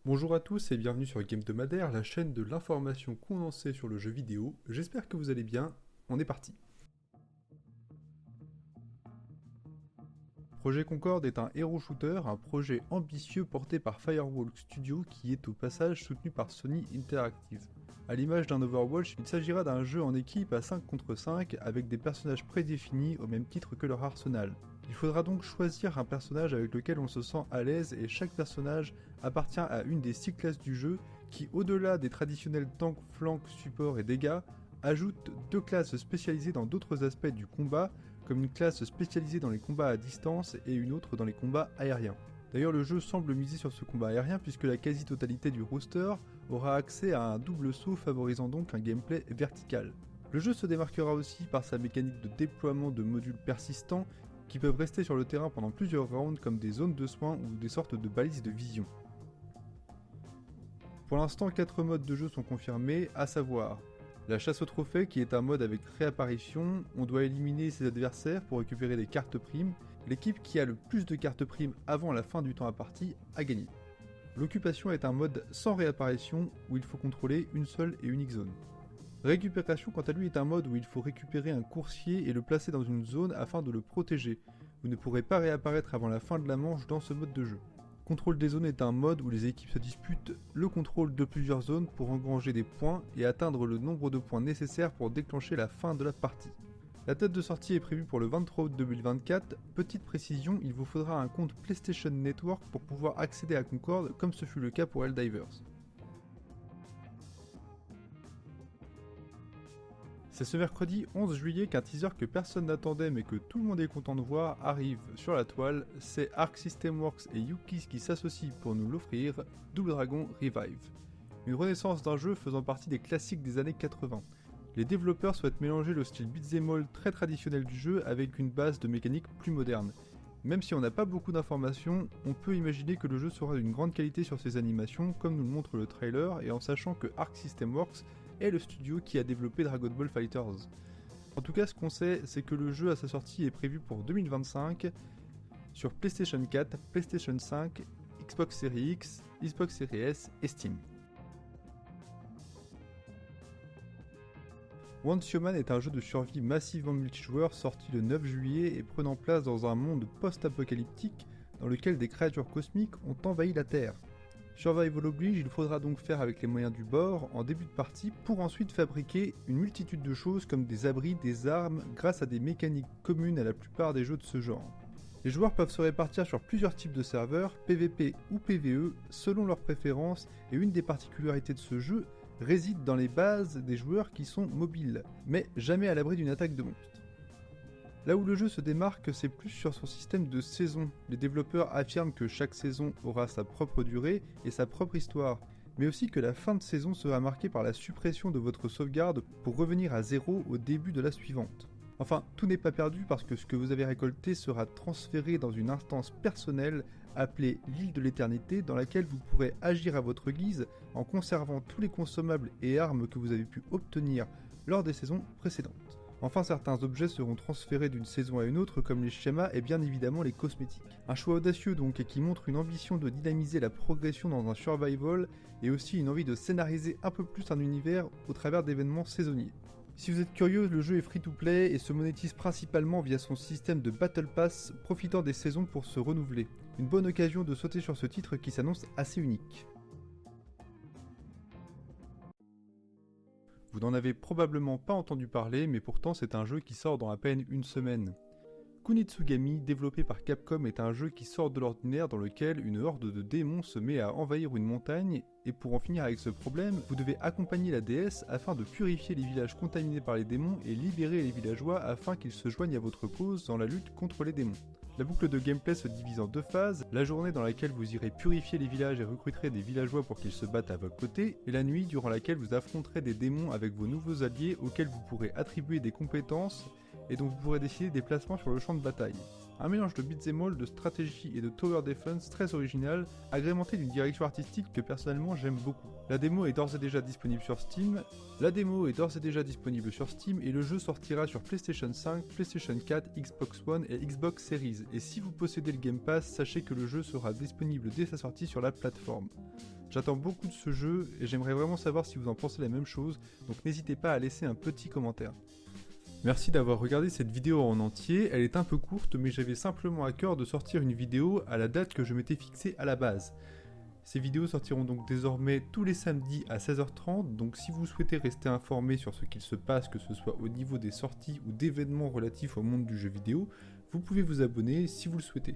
Bonjour à tous et bienvenue sur Game Hebdomadaire, la chaîne de l'information condensée sur le jeu vidéo. J'espère que vous allez bien, on est parti. Projet Concorde est un hero shooter, un projet ambitieux porté par Firewalk Studio qui est au passage soutenu par Sony Interactive. A l'image d'un Overwatch, il s'agira d'un jeu en équipe à 5 contre 5 avec des personnages prédéfinis au même titre que leur arsenal. Il faudra donc choisir un personnage avec lequel on se sent à l'aise et chaque personnage appartient à une des 6 classes du jeu qui, au-delà des traditionnels tanks, flanks, support et dégâts, ajoute 2 classes spécialisées dans d'autres aspects du combat, comme une classe spécialisée dans les combats à distance et une autre dans les combats aériens. D'ailleurs, le jeu semble miser sur ce combat aérien puisque la quasi-totalité du roster aura accès à un double saut favorisant donc un gameplay vertical. Le jeu se démarquera aussi par sa mécanique de déploiement de modules persistants qui peuvent rester sur le terrain pendant plusieurs rounds comme des zones de soins ou des sortes de balises de vision. Pour l'instant, 4 modes de jeu sont confirmés, à savoir la chasse au trophée qui est un mode avec réapparition, on doit éliminer ses adversaires pour récupérer des cartes primes, l'équipe qui a le plus de cartes primes avant la fin du temps imparti a gagné. L'occupation est un mode sans réapparition où il faut contrôler une seule et unique zone. Récupération quant à lui est un mode où il faut récupérer un coursier et le placer dans une zone afin de le protéger. Vous ne pourrez pas réapparaître avant la fin de la manche dans ce mode de jeu. Contrôle des zones est un mode où les équipes se disputent le contrôle de plusieurs zones pour engranger des points et atteindre le nombre de points nécessaires pour déclencher la fin de la partie. La date de sortie est prévue pour le 23 août 2024. Petite précision, il vous faudra un compte PlayStation Network pour pouvoir accéder à Concorde comme ce fut le cas pour Helldivers. C'est ce mercredi 11 juillet qu'un teaser que personne n'attendait mais que tout le monde est content de voir arrive sur la toile. C'est Arc System Works et Yukees qui s'associent pour nous l'offrir, Double Dragon Revive. Une renaissance d'un jeu faisant partie des classiques des années 80. Les développeurs souhaitent mélanger le style beat'em all très traditionnel du jeu avec une base de mécanique plus moderne. Même si on n'a pas beaucoup d'informations, on peut imaginer que le jeu sera d'une grande qualité sur ses animations comme nous le montre le trailer et en sachant que Arc System Works est le studio qui a développé Dragon Ball FighterZ. En tout cas, ce qu'on sait, c'est que le jeu à sa sortie est prévu pour 2025 sur PlayStation 4, PlayStation 5, Xbox Series X, Xbox Series S et Steam. Once Human est un jeu de survie massivement multijoueur sorti le 9 juillet et prenant place dans un monde post-apocalyptique dans lequel des créatures cosmiques ont envahi la Terre. Survival oblige, il faudra donc faire avec les moyens du bord en début de partie pour ensuite fabriquer une multitude de choses comme des abris, des armes, grâce à des mécaniques communes à la plupart des jeux de ce genre. Les joueurs peuvent se répartir sur plusieurs types de serveurs, PvP ou PvE, selon leurs préférences, et une des particularités de ce jeu réside dans les bases des joueurs qui sont mobiles, mais jamais à l'abri d'une attaque de monstres. Là où le jeu se démarque, c'est plus sur son système de saison. Les développeurs affirment que chaque saison aura sa propre durée et sa propre histoire, mais aussi que la fin de saison sera marquée par la suppression de votre sauvegarde pour revenir à zéro au début de la suivante. Enfin, tout n'est pas perdu parce que ce que vous avez récolté sera transféré dans une instance personnelle appelée l'île de l'éternité dans laquelle vous pourrez agir à votre guise en conservant tous les consommables et armes que vous avez pu obtenir lors des saisons précédentes. Enfin, certains objets seront transférés d'une saison à une autre comme les schémas et bien évidemment les cosmétiques. Un choix audacieux donc et qui montre une ambition de dynamiser la progression dans un survival et aussi une envie de scénariser un peu plus un univers au travers d'événements saisonniers. Si vous êtes curieux, le jeu est free-to-play et se monétise principalement via son système de Battle Pass profitant des saisons pour se renouveler. Une bonne occasion de sauter sur ce titre qui s'annonce assez unique. Vous n'en avez probablement pas entendu parler, mais pourtant c'est un jeu qui sort dans à peine une semaine. Kunitsugami, développé par Capcom, est un jeu qui sort de l'ordinaire dans lequel une horde de démons se met à envahir une montagne, et pour en finir avec ce problème, vous devez accompagner la déesse afin de purifier les villages contaminés par les démons et libérer les villageois afin qu'ils se joignent à votre cause dans la lutte contre les démons. La boucle de gameplay se divise en deux phases, la journée dans laquelle vous irez purifier les villages et recruterez des villageois pour qu'ils se battent à votre côté, et la nuit durant laquelle vous affronterez des démons avec vos nouveaux alliés auxquels vous pourrez attribuer des compétences et dont vous pourrez décider des placements sur le champ de bataille. Un mélange de beat'em all, de stratégie et de tower defense très original, agrémenté d'une direction artistique que personnellement j'aime beaucoup. La démo est d'ores et déjà disponible sur Steam, et le jeu sortira sur PlayStation 5, PlayStation 4, Xbox One et Xbox Series. Et si vous possédez le Game Pass, sachez que le jeu sera disponible dès sa sortie sur la plateforme. J'attends beaucoup de ce jeu et j'aimerais vraiment savoir si vous en pensez la même chose, donc n'hésitez pas à laisser un petit commentaire. Merci d'avoir regardé cette vidéo en entier, elle est un peu courte mais j'avais simplement à cœur de sortir une vidéo à la date que je m'étais fixée à la base. Ces vidéos sortiront donc désormais tous les samedis à 16h30, donc si vous souhaitez rester informé sur ce qu'il se passe, que ce soit au niveau des sorties ou d'événements relatifs au monde du jeu vidéo, vous pouvez vous abonner si vous le souhaitez.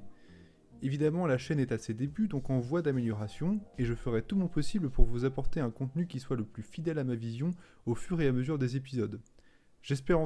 Évidemment, la chaîne est à ses débuts, donc en voie d'amélioration, et je ferai tout mon possible pour vous apporter un contenu qui soit le plus fidèle à ma vision au fur et à mesure des épisodes. J'espère